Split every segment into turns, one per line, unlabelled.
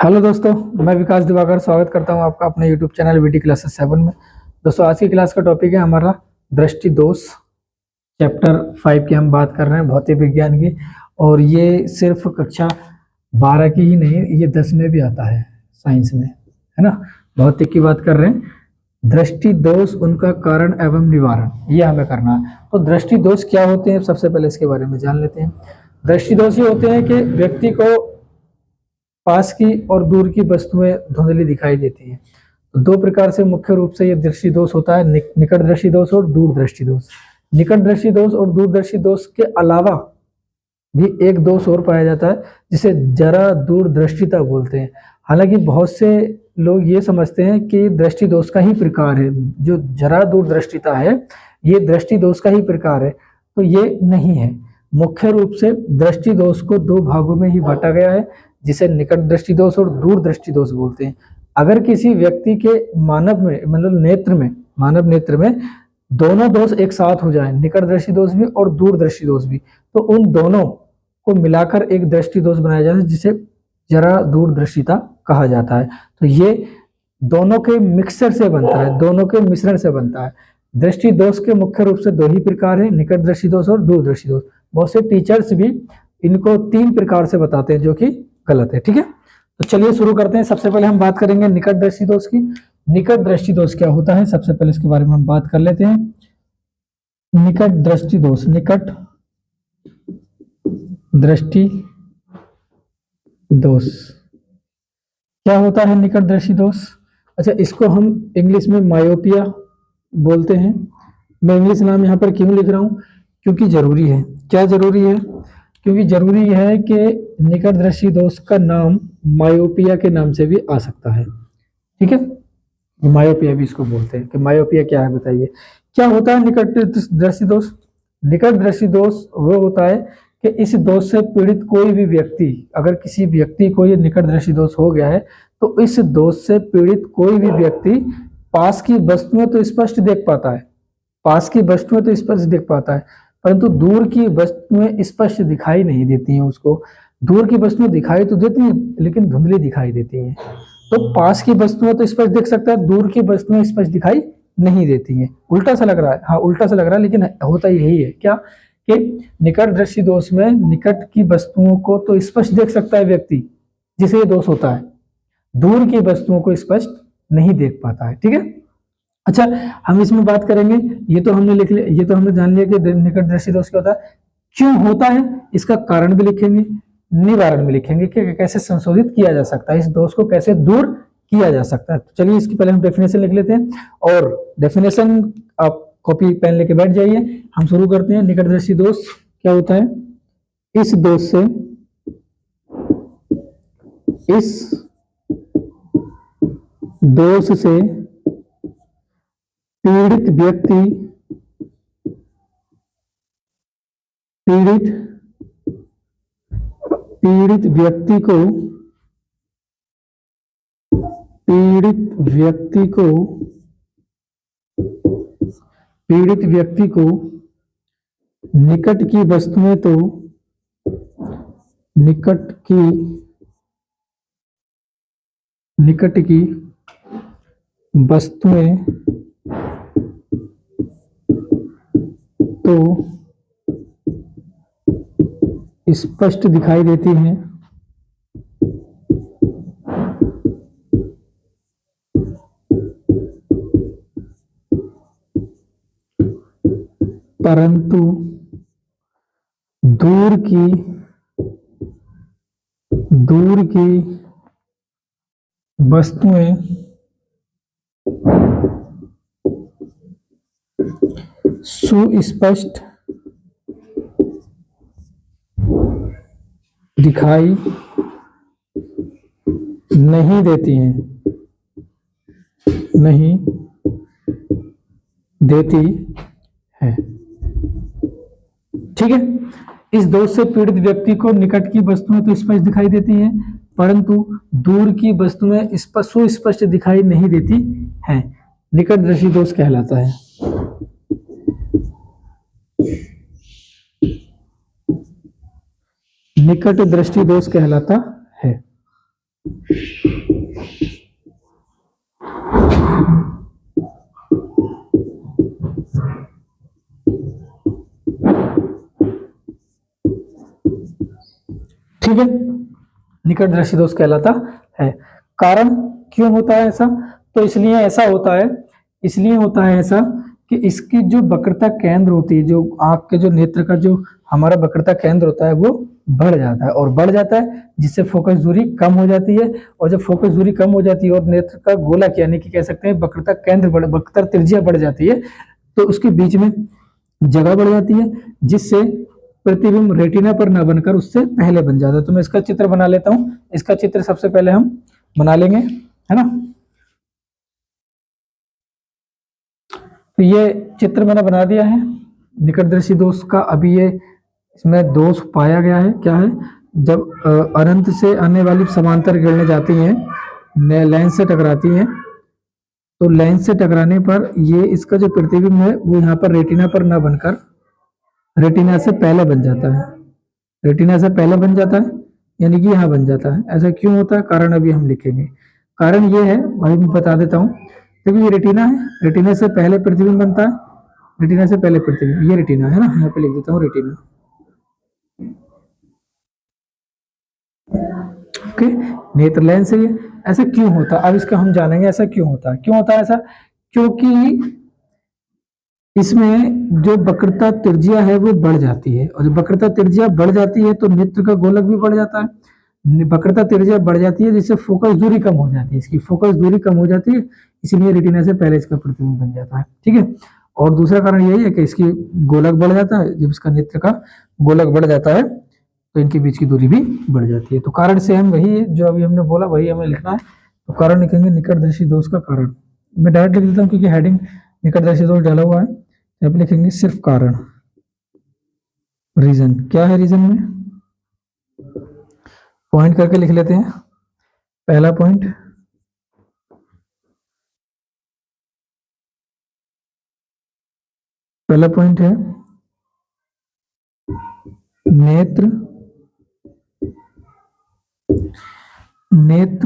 Hello दोस्तों, मैं विकास दिवाकर स्वागत करता हूं आपका अपने यूट्यूब चैनल वीटी क्लासेस 7 में। दोस्तों, आज की क्लास का टॉपिक है हमारा दृष्टि दोष। चैप्टर 5 की हम बात कर रहे हैं, भौतिक विज्ञान की। और ये सिर्फ कक्षा 12 की ही नहीं, ये 10 में भी आता है साइंस में, है ना। भौतिक की बात कर रहे हैं। दृष्टि दोष, उनका कारण एवं निवारण, ये हमें करना है। तो दृष्टि दोष क्या होते हैं, सबसे पहले इसके बारे में जान लेते हैं। दृष्टि दोष ये होते हैं कि व्यक्ति को पास की और दूर की वस्तुएं धुंधली दिखाई देती हैं। तो दो प्रकार से मुख्य रूप से ये दृष्टि दोष होता है, निकट दृष्टि दोष और दूर दृष्टि दोष। निकट दृष्टि दोष और दूर दृष्टि दोष के अलावा भी एक दोष और पाया जाता है, जिसे जरा दूरदृष्टिता बोलते हैं। हालांकि बहुत से लोग ये समझते हैं कि दृष्टि दोष का ही प्रकार है, जो जरा दूरदृष्टिता है ये दृष्टि दोष का ही प्रकार है, तो ये नहीं है। मुख्य रूप से दृष्टि दोष को दो भागों में ही बांटा गया है, जिसे निकट दृष्टि दोष और दूर दृष्टि दोष बोलते हैं। अगर किसी व्यक्ति के मानव नेत्र में दोनों दोष एक साथ हो जाए, निकट दृष्टि दोष भी और दूर दृष्टि दोष भी, तो उन दोनों को मिलाकर एक दृष्टि दोष बनाया जाता है, जिसे जरा दूरदृष्टिता कहा जाता है। तो ये दोनों के मिक्सचर से बनता है, दोनों के मिश्रण से बनता है। दृष्टि दोष के मुख्य रूप से दो ही प्रकार है, निकट दृष्टि दोष और दूर दृष्टि दोष। बहुत से टीचर्स भी इनको 3 प्रकार से बताते हैं, जो कि गलत है। ठीक है, तो चलिए शुरू करते हैं। सबसे पहले हम बात करेंगे निकट दृष्टि दोष की। निकट दृष्टि दोष क्या होता है, सबसे पहले इसके बारे में हम बात कर लेते हैं। निकट दृष्टि दोष, निकट दृष्टि दोष क्या होता है? निकट दृष्टि दोष, अच्छा, इसको हम इंग्लिश में मायोपिया बोलते हैं। मैं इंग्लिश नाम यहाँ पर क्यों लिख रहा हूँ? क्योंकि जरूरी है। क्या जरूरी है? क्योंकि जरूरी है कि निकट दृष्टि दोष का नाम मायोपिया के नाम से भी आ सकता है। ठीक है, मायोपिया भी इसको बोलते हैं। कि मायोपिया क्या है, बताइए क्या होता है निकट दृष्टि दोष? निकट दृष्टि दोष वो होता है कि इस दोष से पीड़ित कोई भी व्यक्ति, अगर किसी व्यक्ति को ये निकट दृष्टि दोष हो गया है, तो इस दोष से पीड़ित कोई भी व्यक्ति पास की वस्तुएं तो स्पष्ट देख पाता है, परंतु दूर की वस्तुएं स्पष्ट दिखाई नहीं देती हैं उसको। दूर की वस्तुएं दिखाई तो देती हैं, लेकिन धुंधली दिखाई देती हैं। तो पास की वस्तुएं तो स्पष्ट देख सकता है, दूर की वस्तुएं स्पष्ट दिखाई नहीं देती हैं। उल्टा सा लग रहा है, हाँ उल्टा सा लग रहा है, लेकिन होता यही है। क्या कि निकट दृष्टि दोष में निकट की वस्तुओं को तो स्पष्ट देख सकता है व्यक्ति, जिसे ये दोष होता है, दूर की वस्तुओं को स्पष्ट नहीं देख पाता है। ठीक है, अच्छा, हम इसमें बात करेंगे। ये तो हमने लिख लिया, ये तो हमने जान लिया कि निकट दृष्टि दोष क्या होता है, क्यों होता है, इसका कारण भी लिखेंगे, निवारण भी लिखेंगे कि कैसे संशोधित किया जा सकता है, इस दोष को कैसे दूर किया जा सकता है। तो चलिए इसकी पहले हम डेफिनेशन लिख लेते हैं, और डेफिनेशन आप कॉपी पेन लेके बैठ जाइए। हम शुरू करते हैं। निकट दृष्टि दोष क्या होता है? इस दोष से पीड़ित व्यक्ति को निकट की वस्तुएं तो स्पष्ट दिखाई देती हैं, परंतु दूर की वस्तुएं सुस्पष्ट दिखाई नहीं देती हैं, ठीक है, इस दोष से पीड़ित व्यक्ति को निकट की वस्तुएं तो स्पष्ट दिखाई देती हैं, परंतु दूर की वस्तुएं सुस्पष्ट दिखाई नहीं देती हैं। निकट दृष्टि दोष कहलाता है। निकट दृष्टि दोष कहलाता है। ठीक है, निकट दृष्टि दोष कहलाता है। कारण क्यों होता है ऐसा? तो इसलिए ऐसा होता है, इसलिए होता है ऐसा कि इसकी जो वक्रता केंद्र होती है, जो आंख के जो नेत्र का जो हमारा वक्रता केंद्र होता है वो बढ़ जाता है, और बढ़ जाता है जिससे फोकस दूरी कम हो जाती है, और जब फोकस दूरी कम हो जाती है और नेत्र का गोलक यानी कि कह सकते हैं वक्रता केंद्र वक्रता त्रिज्या बढ़ जाती है, तो उसके बीच में जगह बढ़ जाती है, जिससे प्रतिबिंब रेटिना पर न बनकर उससे पहले बन जाता है। तो मैं इसका चित्र बना लेता हूं। इसका चित्र सबसे पहले हम बना लेंगे, है ना। तो ये चित्र मैंने बना दिया है निकटदर्शी दोष का। अभी ये इसमें दोष पाया गया है, क्या है, जब अनंत से आने वाली समांतर किरणें जाती हैं, लेंस से टकराती हैं, तो लेंस से टकराने पर ये इसका जो प्रतिबिंब है वो यहाँ पर रेटिना पर न बनकर रेटिना से पहले बन जाता है, रेटिना से पहले बन जाता है, यानी कि यहाँ बन जाता है। ऐसा क्यों होता है? कारण अभी हम लिखेंगे। कारण ये है, भाई मैं बता देता हूँ, क्योंकि ये रेटिना है, रेटिना से पहले प्रतिबिंब बनता है, रेटिना से पहले प्रतिबिंब, ये रेटिना है ना, यहाँ पे लिख देता हूँ रेटिना। ओके, नेत्र लेंस है ये। ऐसा क्यों होता है अब इसका हम जानेंगे, ऐसा क्यों होता है। क्यों होता है ऐसा? क्योंकि इसमें जो वक्रता त्रिज्या है वो बढ़ जाती है, और जब वक्रता त्रिज्या बढ़ जाती है तो नेत्र का गोलक भी बढ़ जाता है। वक्रता त्रिज्या बढ़ जाती है जिससे फोकस दूरी कम हो जाती है, इसकी फोकस दूरी कम हो जाती है, इसलिए रेटिना से पहले इसका प्रतिबिंब बन जाता है। ठीक है, और दूसरा कारण यही है कि इसकी गोलक बढ़ जाता है, जब इसका नेत्र का गोलक बढ़ जाता है तो इनके बीच की दूरी भी बढ़ जाती है। तो कारण से हम वही जो अभी हमने बोला वही हमें लिखना है। तो कारण लिखेंगे निकटदर्शी दोष का कारण। मैं डायरेक्ट लिख देता हूँ क्योंकि हेडिंग निकटदर्शी दोष डाला हुआ है। यहाँ पे लिखेंगे सिर्फ कारण, रीजन क्या है, रीजन में पॉइंट करके लिख लेते हैं। पहला पॉइंट, पहला पॉइंट है नेत्र नेत्र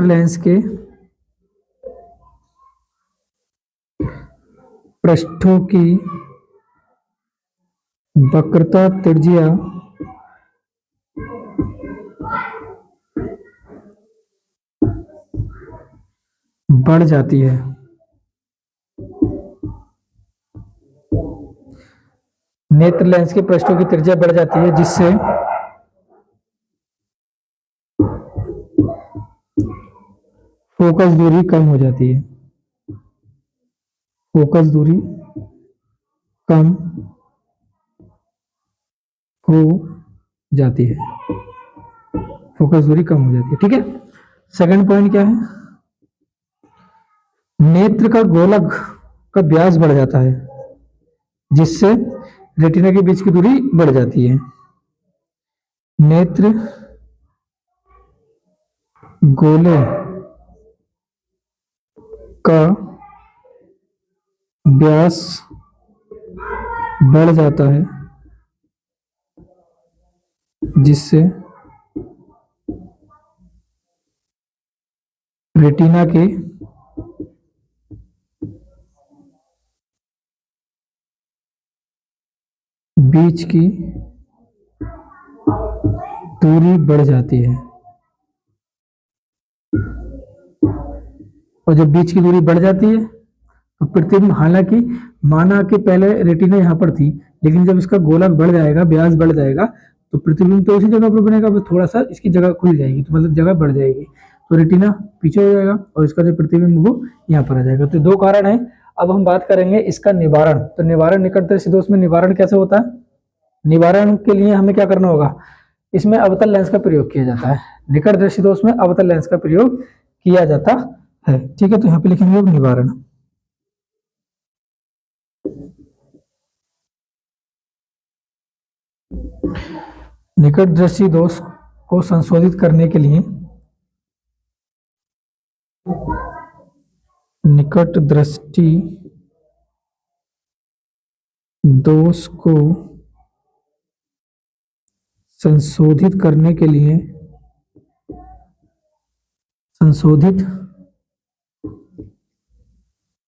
लेंस के पृष्ठों की वक्रता त्रिज्या बढ़ जाती है। नेत्र लेंस के पृष्ठों की त्रिज्या बढ़ जाती है जिससे फोकस दूरी कम हो जाती है, फोकस दूरी कम हो जाती है, फोकस दूरी कम हो जाती है। ठीक है, सेकंड पॉइंट क्या है, नेत्र का गोलक का व्यास बढ़ जाता है जिससे रेटिना के बीच की दूरी बढ़ जाती है। नेत्र गोले का व्यास बढ़ जाता है जिससे रेटिना के बीच की दूरी बढ़ जाती है, और जब बीच की दूरी बढ़ जाती है तो प्रतिबिंब, हालांकि माना कि पहले रेटिना यहाँ पर थी, लेकिन जब इसका गोलक बढ़ जाएगा, व्यास बढ़ जाएगा, तो प्रतिबिंब तो उसी जगह पर बनेगा, फिर थोड़ा सा इसकी जगह खुल जाएगी, तो मतलब जगह बढ़ जाएगी, तो रेटिना पीछे हो जाएगा और इसका जो प्रतिबिंब वो यहाँ पर आ जाएगा। तो दो कारण है। अब हम बात करेंगे इसका निवारण। तो निवारण निकटदर्शी दोष में निवारण कैसे होता है? निवारण के लिए हमें क्या करना होगा, इसमें अवतल लेंस का प्रयोग किया जाता है। निकटदर्शी दोष में अवतल लेंस का प्रयोग किया जाता है। ठीक है, तो यहाँ पे लिखेंगे निवारण। निकटदर्शी दोष को संशोधित करने के लिए निकट दृष्टि दोष को संशोधित करने के लिए संशोधित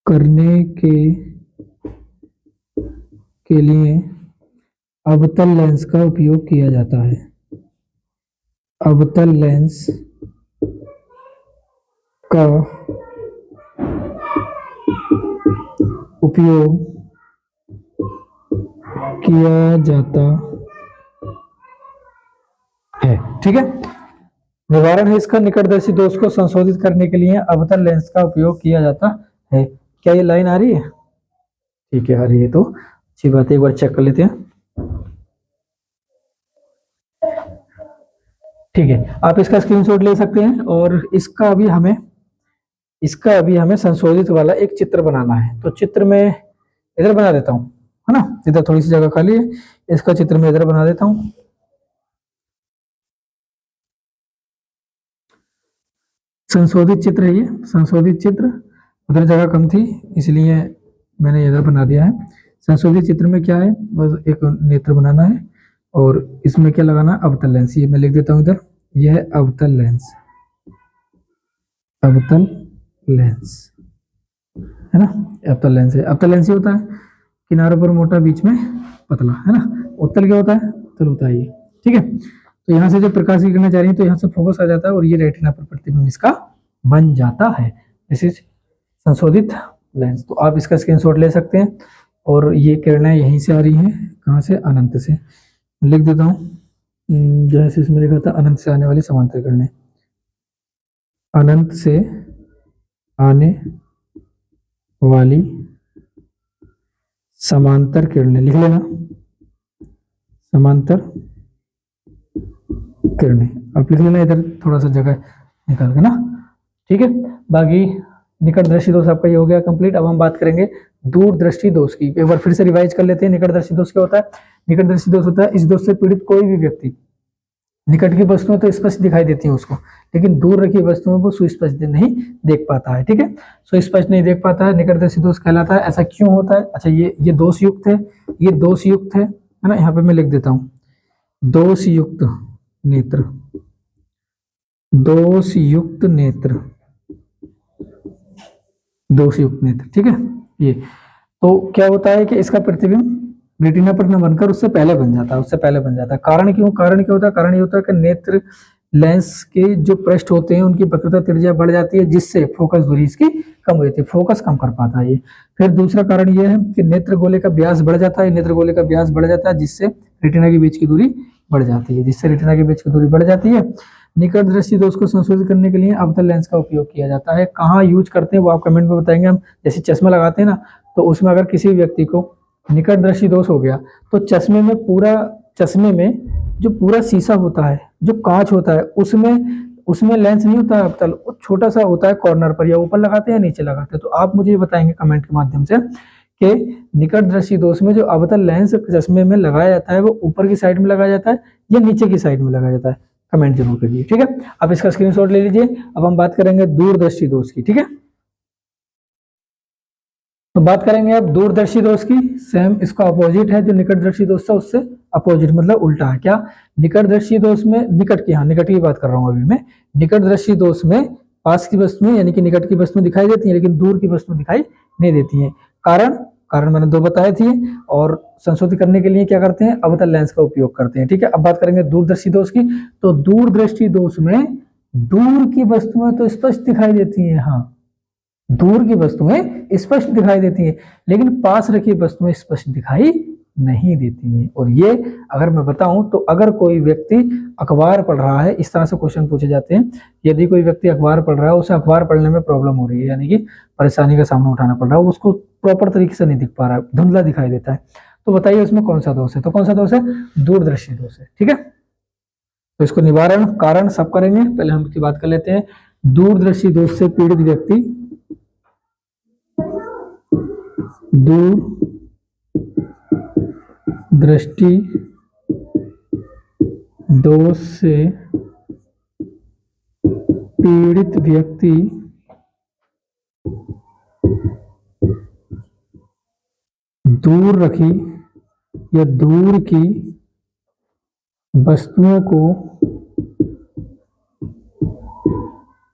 करने के लिए अवतल लेंस का उपयोग किया जाता है। अवतल लेंस का उपयोग किया जाता है। ठीक है, निवारण है इसका, निकटदर्शी दोष को संशोधित करने के लिए अवतल लेंस का उपयोग किया जाता है। क्या ये लाइन आ रही है? ठीक है, आ रही है तो अच्छी बात है, एक बार चेक कर लेते हैं। ठीक है, आप इसका स्क्रीनशॉट ले सकते हैं और इसका अभी हमें संशोधित वाला एक चित्र बनाना है। तो चित्र में इधर बना देता हूँ, है ना, इधर थोड़ी सी जगह खाली है, इसका चित्र में इधर बना देता हूँ। संशोधित चित्र है ये, संशोधित चित्र, उधर जगह कम थी इसलिए मैंने इधर बना दिया है। संशोधित चित्र में क्या है, बस एक नेत्र बनाना है और इसमें क्या लगाना है, अवतल लेंस। ये मैं लिख देता हूँ इधर, यह है अवतल लेंस, अवतल लेंस, है ना, अवतल लेंस है। अवतल लेंस ही होता है किनारों पर मोटा, बीच में पतला, है ना। उत्तल क्या होता है, उत्तल होता है ये। ठीक है, तो यहाँ से जब प्रकाश की किरणें जा रही है तो यहाँ से फोकस आ जाता है और ये रेटिना पर प्रतिबिंब इसका बन जाता है। दिस इज संशोधित लेंस। तो आप इसका स्क्रीनशॉट ले सकते हैं और ये किरणें यहीं से आ रही हैं, कहाँ से, अनंत से। लिख देता हूँ, जैसे इसमें लिखा था अनंत से आने वाली समांतर किरणें, अनंत से आने वाली समांतर किरणें, लिख लेना, समांतर किरणें आप लिख लेना इधर, थोड़ा सा जगह निकाल के ना। ठीक है, बाकी निकटदर्शी दोष आपका ये हो गया कंप्लीट। अब हम बात करेंगे दूरदृष्टि दोष की। एक बार फिर से रिवाइज कर लेते हैं। निकटदर्शी दोष क्या होता है? निकटदर्शी दोष होता है इस दोष से पीड़ित कोई भी व्यक्ति, निकट की वस्तुएं तो स्पष्ट दिखाई देती हैं उसको, लेकिन दूर रखी वस्तुओं को सुस्पष्ट नहीं देख पाता है। ठीक है, सुस्पष्ट नहीं देख पाता है, निकटदर्शी दोष कहलाता है। ऐसा क्यों होता है? अच्छा, ये दोष युक्त है, ये दोष युक्त है ना। यहाँ पे मैं लिख देता हूँ, दोष युक्त नेत्र, दोष युक्त नेत्र, दोष युक्त नेत्र। ठीक है, ये तो क्या होता है कि इसका प्रतिबिंब रेटिना पर न बनकर उससे पहले बन जाता है, उससे पहले बन जाता है। कारण क्यों? कारण क्या होता है? कारण ये होता है कि नेत्र लेंस के जो पृष्ठ होते हैं उनकी वक्रता त्रिज्या बढ़ जाती है, जिससे फोकस दूरी इसकी कम हो जाती है, फोकस कम कर पाता है ये। फिर दूसरा कारण ये है कि नेत्र गोले का व्यास बढ़ जाता है, नेत्र गोले का व्यास बढ़ जाता है जिससे रेटिना के बीच की दूरी बढ़ जाती है, जिससे रेटिना के बीच की दूरी बढ़ जाती है। निकट दृष्टि दोष को संशोधित करने के लिए अवतल लेंस का उपयोग किया जाता है। कहाँ यूज करते हैं वो आप कमेंट में बताएंगे। हम जैसे चश्मा लगाते हैं ना, तो उसमें अगर किसी व्यक्ति को निकट दृष्टि दोष हो गया तो चश्मे में जो पूरा शीशा होता है, जो कांच होता है, उसमें लेंस नहीं होता है अवतल, वो छोटा सा होता है कॉर्नर पर, या ऊपर लगाते हैं या नीचे लगाते हैं। तो आप मुझे ये बताएंगे कमेंट के माध्यम से कि निकट दृष्टि दोष में जो अवतल लेंस चश्मे में लगाया जाता है वो ऊपर की साइड में लगाया जाता है या नीचे की साइड में लगाया जाता है? कमेंट जरूर करिए। ठीक है, आप इसका स्क्रीनशॉट ले लीजिए। अब हम बात करेंगे दूरदर्शी दोष की। ठीक है, तो बात करेंगे अब दूरदर्शी दोष की। सेम इसका अपोजिट है, जो निकटदर्शी दोष था उससे अपोजिट, मतलब उल्टा है। क्या? निकटदर्शी दोष में निकट की बात कर रहा हूं अभी मैं। निकटदर्शी दोष में पास की वस्तुएं यानी कि निकट की वस्तुएं दिखाई देती हैं, लेकिन दूर की वस्तुएं दिखाई नहीं देती हैं। कारण मैंने दो बताए थे। और संशोधित करने के लिए क्या करते हैं? अवतल लेंस का उपयोग करते हैं। ठीक है, अब बात करेंगे दूरदर्शी दोष की। तो दूरदृष्टि दोष में दूर की वस्तुएं तो स्पष्ट दिखाई देती हैं, हाँ, दूर की वस्तुएं स्पष्ट दिखाई देती हैं, लेकिन पास रखी वस्तुएं स्पष्ट दिखाई नहीं देती हैं। और ये अगर मैं बताऊं तो अगर कोई व्यक्ति अखबार पढ़ रहा है, इस तरह से क्वेश्चन पूछे जाते हैं, यदि कोई व्यक्ति अखबार पढ़ रहा है, उसे अखबार पढ़ने में प्रॉब्लम हो रही है, यानी कि परेशानी का सामना उठाना पड़ रहा है, उसको प्रॉपर तरीके से नहीं दिख पा रहा है, धुंधला दिखाई देता है, तो बताइए उसमें कौन सा दोष है? तो कौन सा दोष है? दूरदृष्टि दोष है। ठीक है, तो इसको निवारण कारण सब करेंगे। पहले हम इसकी बात कर लेते हैं। दूरदृष्टि दोष से पीड़ित व्यक्ति दूरदृष्टि दोष से पीड़ित व्यक्ति दूर रखी या दूर की वस्तुओं को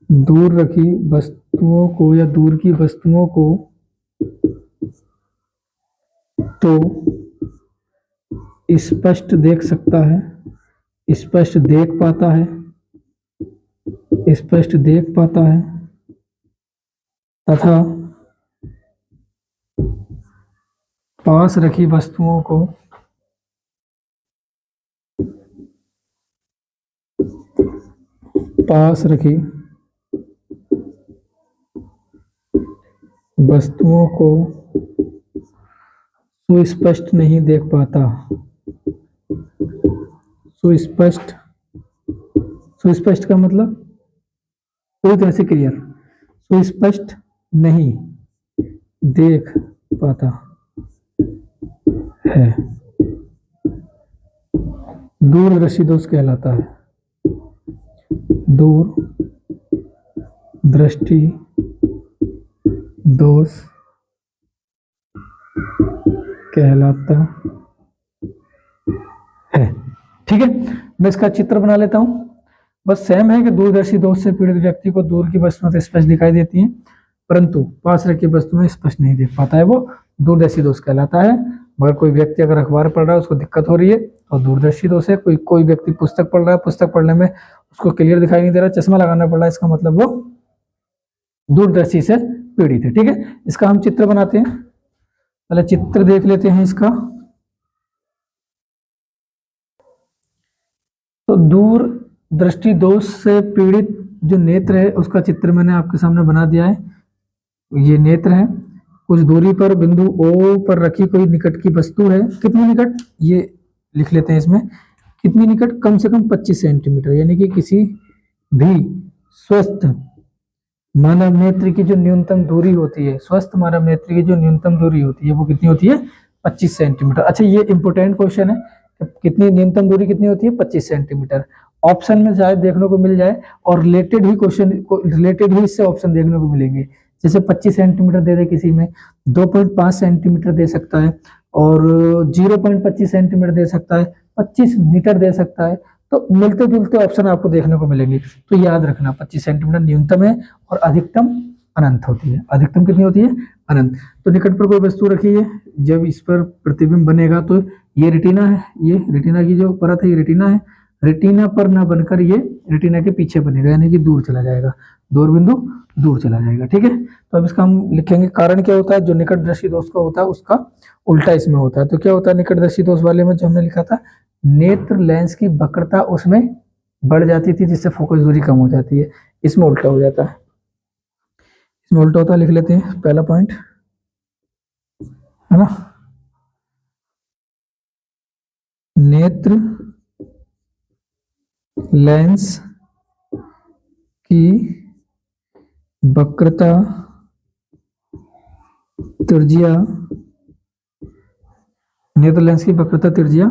दूर रखी वस्तुओं को या दूर की वस्तुओं को तो स्पष्ट देख सकता है, स्पष्ट देख पाता है, स्पष्ट देख पाता है तथा पास रखी वस्तुओं को पास रखी वस्तुओं को सुस्पष्ट नहीं देख पाता। सुस्पष्ट, सुस्पष्ट का मतलब पूरी तरह से क्लियर, सुस्पष्ट नहीं देख पाता है, दूरदर्शी दोष कहलाता है। दूर दृष्टि दोष कहलाता है। ठीक है, मैं इसका चित्र बना लेता हूं। बस सेम है कि दूरदर्शी दोष से पीड़ित व्यक्ति को दूर की वस्तुएं स्पष्ट दिखाई देती हैं, परंतु पास रखी वस्तुएं स्पष्ट नहीं देख पाता है, वो दूरदर्शी दोष कहलाता है। मगर कोई व्यक्ति अगर अखबार पढ़ रहा है, उसको दिक्कत हो रही है, तो दूरदर्शी दोष है। कोई व्यक्ति पुस्तक पढ़ रहा है, पुस्तक पढ़ने में उसको क्लियर दिखाई नहीं दे रहा, चश्मा लगाना पड़ रहा है, इसका मतलब वो दूरदर्शी से पीड़ित है। ठीक है, इसका हम चित्र बनाते हैं। पहले चित्र देख लेते हैं इसका। तो दूर दृष्टि दोष से पीड़ित जो नेत्र है, उसका चित्र मैंने आपके सामने बना दिया है। ये नेत्र है, कुछ दूरी पर बिंदु O पर रखी कोई निकट की वस्तु है। कितनी निकट, ये लिख लेते हैं इसमें। कितनी निकट, कम से कम 25 सेंटीमीटर, यानी कि किसी भी स्वस्थ मानव नेत्र की जो न्यूनतम दूरी होती है, स्वस्थ मानव नेत्र की जो न्यूनतम दूरी होती है, वो कितनी होती है, 25 सेंटीमीटर। अच्छा, ये इंपोर्टेंट क्वेश्चन है, कितनी न्यूनतम दूरी कितनी होती है, 25 सेंटीमीटर। ऑप्शन में शायद देखने को मिल जाए, और रिलेटेड ही क्वेश्चन, रिलेटेड ही इससे ऑप्शन देखने को मिलेंगे। जैसे 25 सेंटीमीटर दे दे किसी में, 2.5 सेंटीमीटर दे सकता है, और 0.25 सेंटीमीटर दे सकता है, 25 मीटर दे सकता है। तो मिलते जुलते ऑप्शन आपको देखने को मिलेंगे। तो याद रखना, 25 सेंटीमीटर न्यूनतम है और अधिकतम अनंत होती है। अधिकतम कितनी होती है, अनंत। तो निकट पर कोई वस्तु रखी है, जब इस पर प्रतिबिंब बनेगा, तो ये रेटिना है, ये रेटिना की जो परत है, ये रेटिना है। रेटिना पर ना बनकर ये रेटिना के पीछे बनेगा, यानी कि दूर चला जाएगा, दूर बिंदु दूर चला जाएगा। ठीक है, तो अब इसका हम लिखेंगे कारण क्या होता है। जो निकट दृष्टि दोष का होता है, उसका उल्टा इसमें होता है। तो क्या होता है निकट दृष्टि दोष वाले में, जो हमने लिखा था, नेत्र लेंस की वक्रता उसमें बढ़ जाती थी, जिससे फोकस दूरी कम हो जाती है। इसमें उल्टा हो जाता है, इसमें उल्टा होता है। लिख लेते हैं पहला पॉइंट, है ना। नेत्र लेंस की वक्रता त्रिज्या, नेत्र लेंस की वक्रता त्रिज्या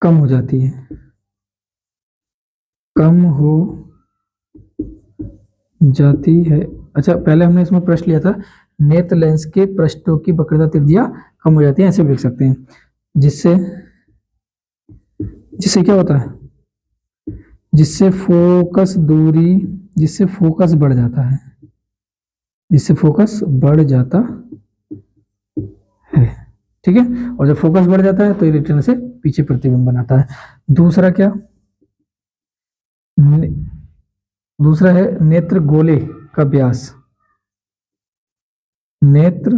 कम हो जाती है, कम हो जाती है। अच्छा, पहले हमने इसमें पृष्ठ लिया था, नेत्र लेंस के पृष्ठों की वक्रता त्रिज्या कम हो जाती है, ऐसे लिख सकते हैं। जिससे जिससे क्या होता है, जिससे फोकस दूरी, जिससे फोकस बढ़ जाता है, जिससे फोकस बढ़ जाता है। ठीक है, और जब फोकस बढ़ जाता है तो ये रेटिना से पीछे प्रतिबिंब बनाता है। दूसरा क्या, दूसरा है नेत्र गोले का व्यास। नेत्र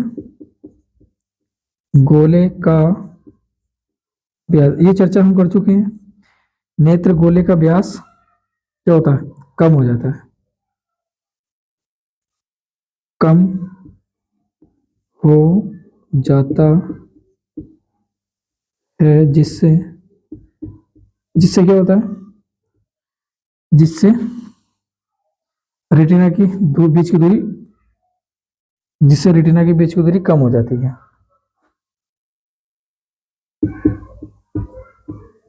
गोले का व्यास, ये चर्चा हम कर चुके हैं। नेत्र गोले का व्यास क्या होता है, कम हो जाता है, कम हो जाता है। जिससे जिससे क्या होता है, जिससे रेटिना की बीच की दूरी, जिससे रेटिना के बीच की दूरी कम हो जाती है।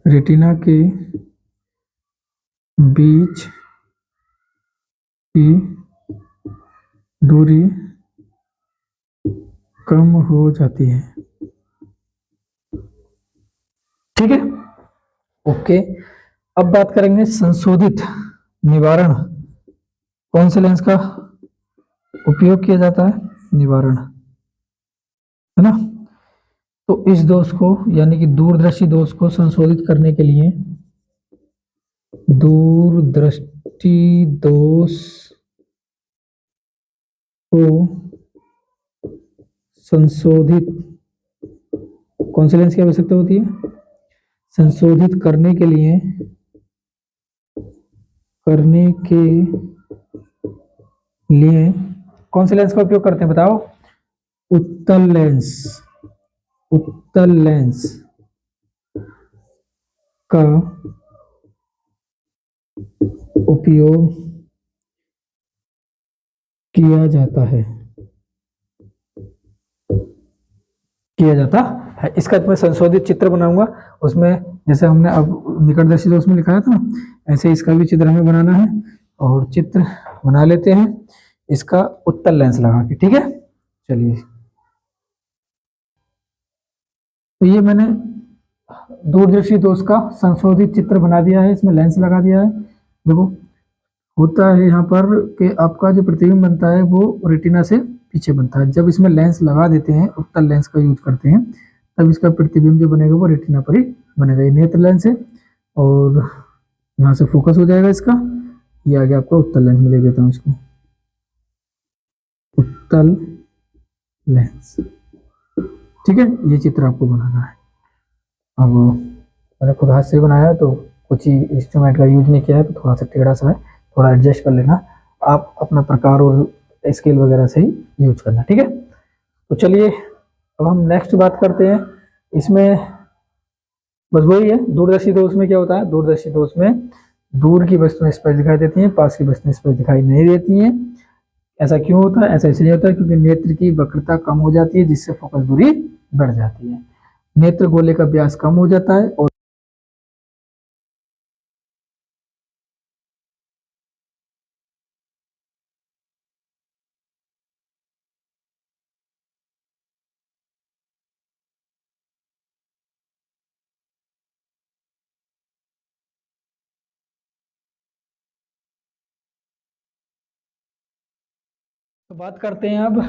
रेटिना के बीच की दूरी कम हो जाती है। ठीक है, ओके। अब बात करेंगे संशोधित निवारण। कौन से लेंस का उपयोग किया जाता है? निवारण, है ना। तो इस दोष को यानी कि दूरदर्शी दोष को संशोधित करने के लिए, दूरदृष्टि दोष को संशोधित, कौन से लेंस की आवश्यकता होती है? संशोधित करने के लिए, कौन से लेंस का उपयोग करते हैं बताओ? उत्तल लेंस, उत्तल लेंस का उपयोग किया जाता है, इसका मैं संशोधित चित्र बनाऊंगा। उसमें जैसे हमने अब निकटदर्शी दोष में लिखाया था ना, ऐसे इसका भी चित्र हमें बनाना है और चित्र बना लेते हैं इसका उत्तल लेंस लगा के, ठीक है। चलिए, तो ये मैंने दूरदर्शी दोष का संशोधित चित्र बना दिया है, इसमें लेंस लगा दिया है। देखो होता है यहाँ पर कि आपका जो प्रतिबिंब बनता है वो रेटिना से पीछे बनता है। जब इसमें लेंस लगा देते हैं, उत्तल लेंस का यूज करते हैं, तब इसका प्रतिबिंब जो बनेगा वो रेटिना पर ही बनेगा। ये नेत्र लेंस है और यहाँ से फोकस हो जाएगा इसका, ये आगे आपका उत्तल लेंस में ले देता हूँ इसको, उत्तल लेंस, ठीक है। ये चित्र आपको बनाना है। अब मैंने खुद हाथ से बनाया है तो कुछ ही इंस्ट्रूमेंट का यूज नहीं किया है, तो थोड़ा सा टेढ़ा सा है, थोड़ा एडजस्ट कर लेना। आप अपना प्रकार और स्केल वगैरह से ही यूज करना, ठीक है। तो चलिए अब हम नेक्स्ट बात करते हैं। इसमें बस वही है, दूरदर्शी दोष में क्या होता है? दूरदर्शी दोष में दूर की वस्तुएं स्पष्ट दिखाई देती हैं, पास की वस्तुएं स्पष्ट दिखाई नहीं देती हैं। ऐसा क्यों होता है? ऐसा इसलिए होता है क्योंकि नेत्र की वक्रता कम हो जाती है, जिससे फोकस दूरी बढ़ जाती है। नेत्र गोले का व्यास कम हो जाता है और तो बात करते हैं अब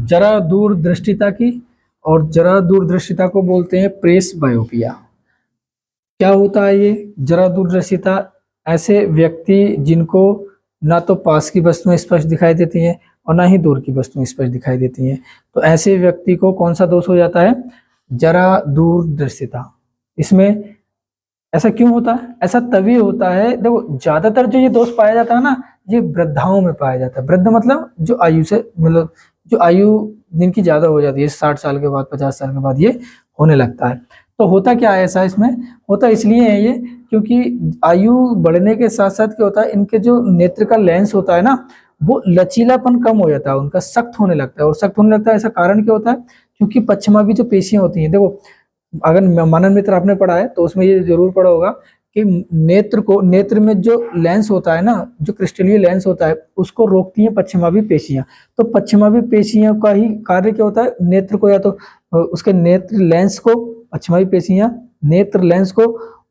जरा दूरदृष्टिता की, और जरा दूरदृष्टिता को बोलते हैं प्रेस बायोपिया। क्या होता है ये जरा दूरदर्शिता? ऐसे व्यक्ति जिनको ना तो पास की वस्तुएं स्पष्ट दिखाई देती हैं और ना ही दूर की वस्तुएं स्पष्ट दिखाई देती हैं, तो ऐसे व्यक्ति को कौन सा दोष हो जाता है? जरा दूरदर्शिता। इसमें ऐसा क्यों होता है? ऐसा तभी होता है, देखो ज्यादातर जो ये दोष पाया जाता है ना, ये वृद्धाओं में पाया जाता है। वृद्ध मतलब जो आयु से, मतलब जो आयु जिनकी ज्यादा हो जाती है, 60 साल के बाद, 50 साल के बाद ये होने लगता है। तो होता क्या है ऐसा? इसमें होता इसलिए है ये क्योंकि आयु बढ़ने के साथ साथ क्या होता है, इनके जो नेत्र का लेंस होता है ना, वो लचीलापन कम हो जाता है, उनका सख्त होने लगता है। और सख्त होने लगता है ऐसा कारण क्या होता है? क्योंकि पश्चिमावी जो पेशियां होती हैं, देखो अगर मनन मित्र आपने पढ़ा है तो उसमें ये जरूर पढ़ा होगा कि नेत्र में जो लेंस होता है ना, जो क्रिस्टलीय लेंस होता है, उसको रोकती हैं पश्चिमावी पेशियां। तो पश्चिमावी पेशियां का ही कार्य क्या होता है? नेत्र को, या तो उसके नेत्र लेंस को, पश्चिमावी पेशियां नेत्र लेंस को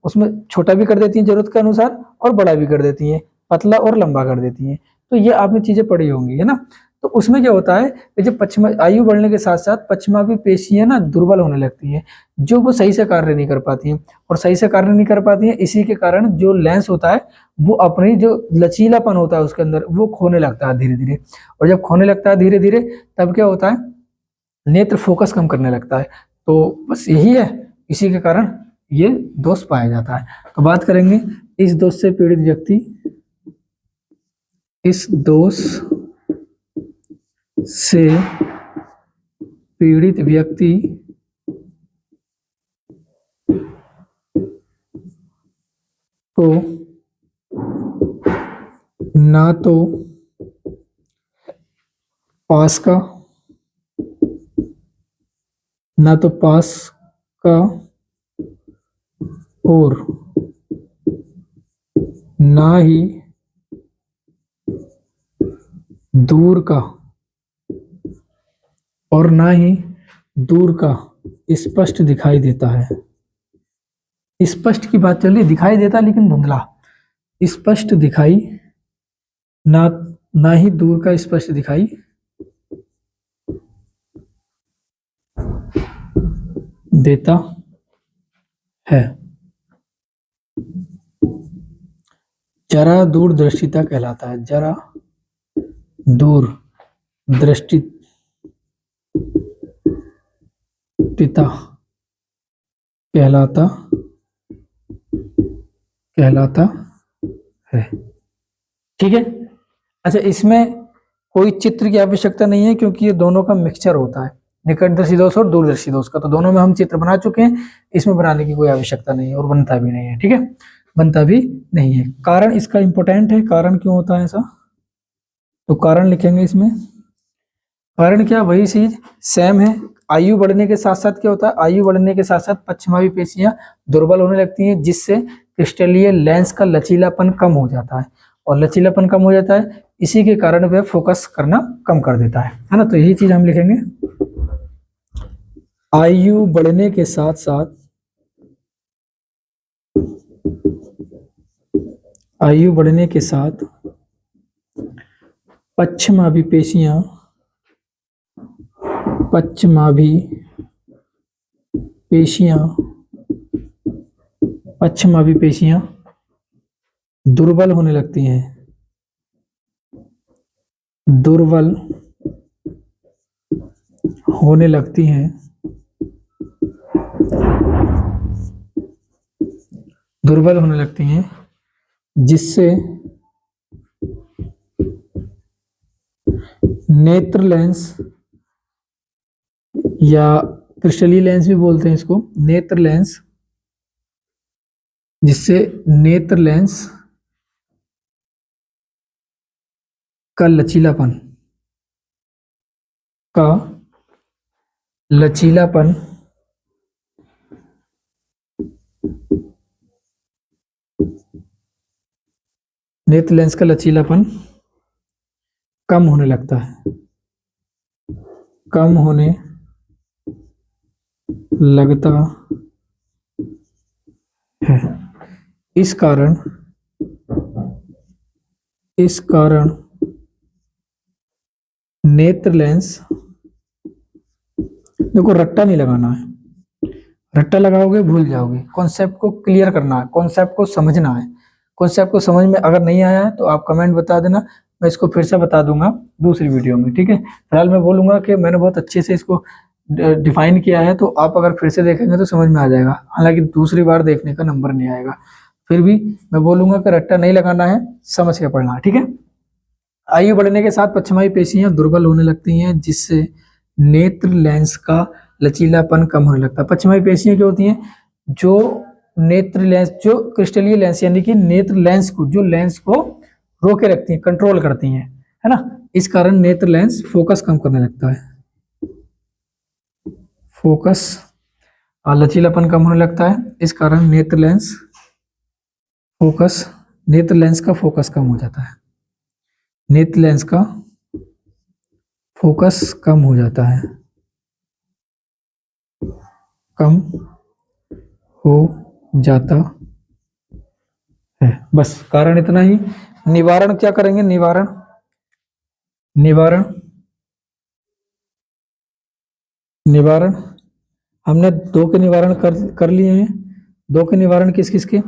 उसमें छोटा भी कर देती हैं जरूरत के अनुसार और बड़ा भी कर देती हैं, पतला और लंबा कर देती हैं। तो ये आपने चीजें पढ़ी होंगी, है ना। तो उसमें क्या होता है कि जब पश्चिमा आयु बढ़ने के साथ साथ पश्चिमावी पेशियां ना दुर्बल होने लगती हैं, जो वो सही से कार्य नहीं कर पाती हैं। और सही से कार्य नहीं कर पाती हैं, इसी के कारण जो लेंस होता है वो अपनी जो लचीलापन होता है उसके अंदर वो खोने लगता है धीरे धीरे। और जब खोने लगता है धीरे धीरे, तब क्या होता है? नेत्र फोकस कम करने लगता है। तो बस यही है, इसी के कारण ये दोष पाया जाता है। तो बात करेंगे इस दोष से पीड़ित व्यक्ति, इस दोष से पीड़ित व्यक्ति को ना तो पास का और ना ही दूर का स्पष्ट दिखाई देता है। स्पष्ट की बात चल रही, दिखाई देता लेकिन धुंधला, स्पष्ट दिखाई ना, ना ही दूर का स्पष्ट दिखाई देता है। जरा दूर दृष्टिता कहलाता है, जरा दूर दृष्टिता कहलाता है। ठीक है। अच्छा, इसमें कोई चित्र की आवश्यकता नहीं है क्योंकि ये दोनों का मिक्सचर होता है, निकटदर्शी दोष और दूरदर्शी दोष का, तो दोनों में हम चित्र बना चुके हैं, इसमें बनाने की कोई आवश्यकता नहीं है और बनता भी नहीं है। ठीक है, बनता भी नहीं है। कारण इसका इंपॉर्टेंट है, कारण क्यों होता है ऐसा, तो कारण लिखेंगे इसमें। कारण क्या, वही चीज सेम है। आयु बढ़ने के साथ साथ क्या होता है, आयु बढ़ने के साथ साथ पश्चिमावी पेशियां दुर्बल होने लगती हैं, जिससे क्रिस्टलीय लेंस का लचीलापन कम हो जाता है, और लचीलापन कम हो जाता है, इसी के कारण वह फोकस करना कम कर देता है ना। तो यही चीज हम लिखेंगे, आयु बढ़ने के साथ साथ, आयु बढ़ने के साथ पश्चिमावी पेशियां दुर्बल होने लगती हैं, दुर्बल होने लगती हैं, दुर्बल होने लगती हैं, जिससे नेत्र लेंस, या क्रिस्टलीय लेंस भी बोलते हैं इसको, नेत्र लेंस, जिससे नेत्र लेंस का लचीलापन नेत्र लेंस का लचीलापन कम होने लगता है, कम होने लगता है। इस कारण नेत्र लेंस, देखो रट्टा नहीं लगाना है, रट्टा लगाओगे भूल जाओगे, कॉन्सेप्ट को क्लियर करना है, कॉन्सेप्ट को समझना है। कॉन्सेप्ट को समझ में अगर नहीं आया है तो आप कमेंट बता देना, मैं इसको फिर से बता दूंगा दूसरी वीडियो में। ठीक है, फिलहाल मैं बोलूंगा कि मैंने बहुत अच्छे से इसको डिफाइन किया है, तो आप अगर फिर से देखेंगे तो समझ में आ जाएगा, हालांकि दूसरी बार देखने का नंबर नहीं आएगा। फिर भी मैं बोलूंगा कि रट्टा नहीं लगाना है, समझ के पढ़ना है। ठीक है, आयु बढ़ने के साथ पश्चिमावी पेशियां दुर्बल होने लगती हैं, जिससे नेत्र लेंस का लचीलापन कम होने लगता है। पश्चिमावी पेशियां क्या होती हैं, जो नेत्र लेंस, जो क्रिस्टलीय लेंस यानी कि नेत्र लेंस को, जो लेंस को रोके रखती हैं, कंट्रोल करती हैं, है ना। इस कारण नेत्र लेंस फोकस कम करने लगता है, फोकस और लचीलापन कम होने लगता है। इस कारण नेत्र लेंस का फोकस कम हो जाता है, नेत्र लेंस का फोकस कम हो जाता है, कम हो जाता है। बस कारण इतना ही। निवारण क्या करेंगे, निवारण हमने दो के निवारण कर लिए हैं। दो के निवारण किस किस के,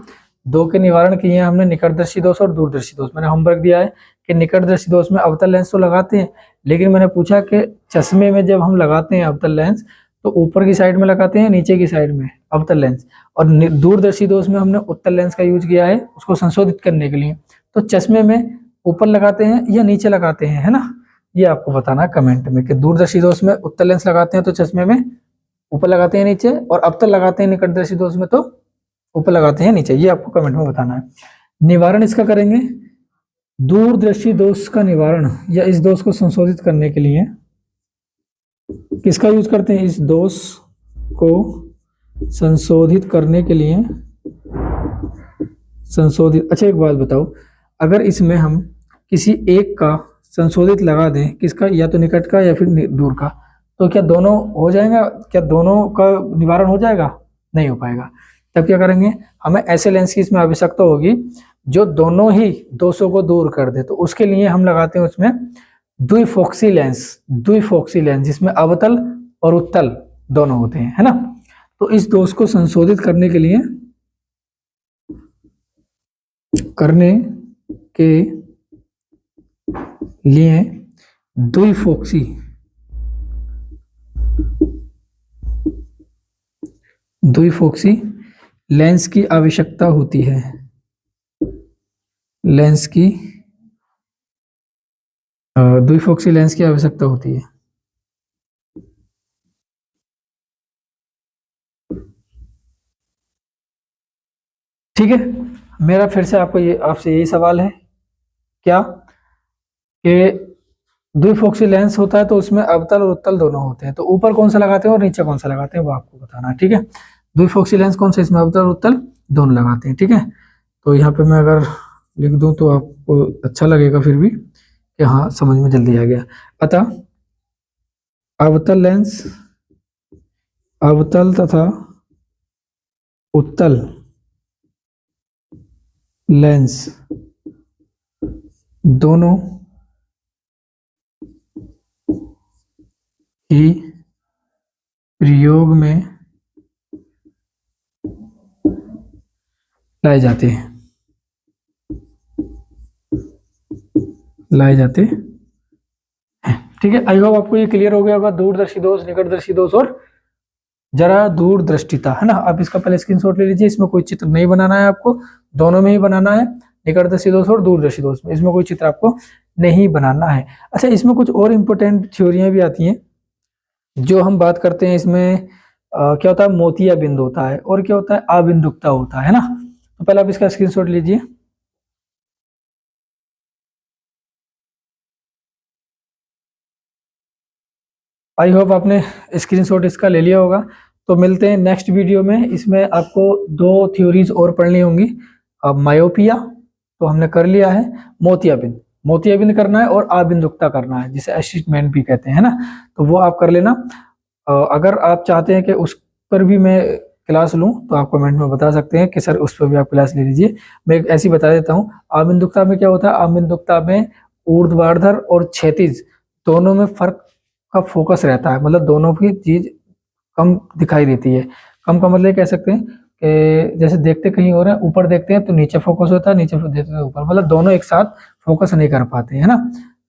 दो के निवारण किए हैं हमने, निकटदर्शी दोष और दूरदर्शी दोष। मैंने होमवर्क दिया है कि निकटदर्शी दोष में अवतल लेंस तो लगाते हैं, लेकिन मैंने पूछा कि चश्मे में जब हम लगाते हैं अवतल लेंस तो ऊपर की साइड में लगाते हैं, नीचे की साइड में अवतल लेंस, और दूरदर्शी दोष में हमने उत्तल लेंस का यूज किया है उसको संशोधित करने के लिए। तो चश्मे में ऊपर लगाते हैं या नीचे लगाते हैं, है ना, ये आपको बताना है कमेंट में कि दूरदर्शी दोष में उत्तल लेंस लगाते हैं तो चश्मे में ऊपर लगाते हैं नीचे, और अवतल लगाते हैं निकटदर्शी दोष में तो ऊपर लगाते हैं नीचे, ये आपको कमेंट में बताना है। निवारण इसका करेंगे, दूरदर्शी दोष का निवारण या इस दोष को संशोधित करने के लिए किसका यूज करते हैं, इस दोष को संशोधित करने के लिए अच्छा एक बात बताओ, अगर इसमें हम किसी एक का संशोधित लगा दें, किसका, या तो निकट का या फिर दूर का, तो क्या दोनों हो जाएगा, क्या दोनों का निवारण हो जाएगा, नहीं हो पाएगा। तब क्या करेंगे, हमें ऐसे लेंस की इसमें आवश्यकता होगी जो दोनों ही दोषों को दूर कर दे। तो उसके लिए हम लगाते हैं उसमें द्विफोक्सी लेंस जिसमें अवतल और उत्तल दोनों होते हैं, है ना। तो इस दोष को संशोधित करने के लिए द्विफोक्सी लेंस की आवश्यकता होती है। द्विफोक्सी लेंस की आवश्यकता होती है। ठीक है, मेरा फिर से आपसे यही सवाल है क्या कि द्विफोक्सी लेंस होता है तो उसमें अवतल और उत्तल दोनों होते हैं, तो ऊपर कौन सा लगाते हैं और नीचे कौन सा लगाते हैं वो आपको बताना है। ठीक है, द्विफोक्सी लेंस कौन सा, इसमें अवतल और उत्तल दोनों लगाते हैं। ठीक है, तो यहाँ पे मैं अगर लिख दूं तो आपको अच्छा लगेगा फिर भी कि हाँ समझ में जल्दी आ गया। अतः अवतल तथा उत्तल लेंस दोनों ही प्रयोग में लाए जाते हैं। ठीक है, आई होप आपको ये क्लियर हो गया होगा। दूरदर्शी दोष, निकटदर्शी दोष और जरा दूरदृष्टिता, है ना। आप इसका पहले स्क्रीनशॉट ले लीजिए। इसमें कोई चित्र नहीं बनाना है आपको, दोनों में ही बनाना है, निकटदर्शी दोष और दूरदर्शी दोष में। इसमें कोई चित्र आपको नहीं बनाना है। अच्छा, इसमें कुछ और इम्पोर्टेंट थ्योरियां भी आती हैं जो हम बात करते हैं। इसमें क्या होता है, मोतिया बिंदु होता है और क्या होता है, अबिंदुकता होता है ना। तो पहले आप इसका स्क्रीनशॉट लीजिए। आई होप आपने स्क्रीनशॉट इसका ले लिया होगा। तो मिलते हैं नेक्स्ट वीडियो में। इसमें आपको 2 थ्योरीज और पढ़नी होंगी। अब मायोपिया तो हमने कर लिया है, मोतियाबिंद करना है और अबिंदुकता करना है, जिसे एस्टिग्मेंट भी कहते हैं, है ना। तो वो आप कर लेना। अगर आप चाहते हैं कि उस पर भी मैं क्लास लूं तो आप कमेंट में बता सकते हैं कि सर उस पर भी आप क्लास ले लीजिए। मैं ऐसी बता देता हूँ। अबिंदुकता में क्या होता है, अबिंदुकता में ऊर्ध्वाधर और क्षैतिज दोनों में फर्क का फोकस रहता है, मतलब दोनों की चीज कम दिखाई देती है। कम का मतलब कह सकते हैं कि जैसे देखते कहीं और है, ऊपर देखते हैं तो नीचे फोकस होता है, नीचे देखते हैं ऊपर, मतलब दोनों एक साथ फोकस नहीं कर पाते, है ना।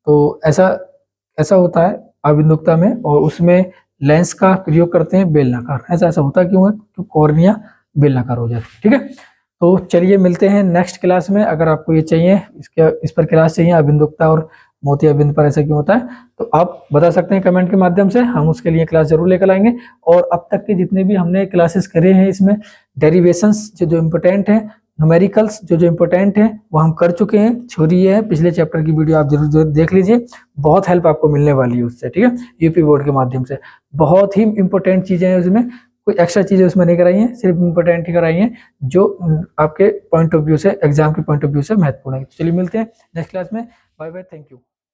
तो ऐसा होता है अबिंदुकता में, और उसमें लेंस का प्रयोग करते हैं बेलनाकार। ऐसा होता क्यों है, क्योंकि कॉर्निया बेलनाकार हो जाती है। ठीक है, तो चलिए मिलते हैं नेक्स्ट क्लास में। अगर आपको ये चाहिए, इस पर क्लास चाहिए, अबिंदुकता और मोतियाबिंद पर ऐसा क्यों होता है, तो आप बता सकते हैं कमेंट के माध्यम से। हम उसके लिए क्लास जरूर लेकर आएंगे। और अब तक के जितने भी हमने क्लासेस करे हैं, इसमें डेरिवेशंस जो इम्पोर्टेंट है, न्यूमेरिकल्स जो इम्पोर्टेंट है वो हम कर चुके हैं। थ्योरी है, पिछले चैप्टर की वीडियो आप जरूर देख लीजिए, बहुत हेल्प आपको मिलने वाली है उससे। ठीक है, यूपी बोर्ड के माध्यम से बहुत ही इंपॉर्टेंट चीजें हैं उसमें, कोई एक्स्ट्रा चीजें उसमें नहीं कराई हैं, सिर्फ इंपॉर्टेंट ही कराई हैं जो आपके पॉइंट ऑफ व्यू से, एग्जाम के पॉइंट ऑफ व्यू से महत्वपूर्ण है। चलिए मिलते हैं नेक्स्ट क्लास में। Bye bye, thank you.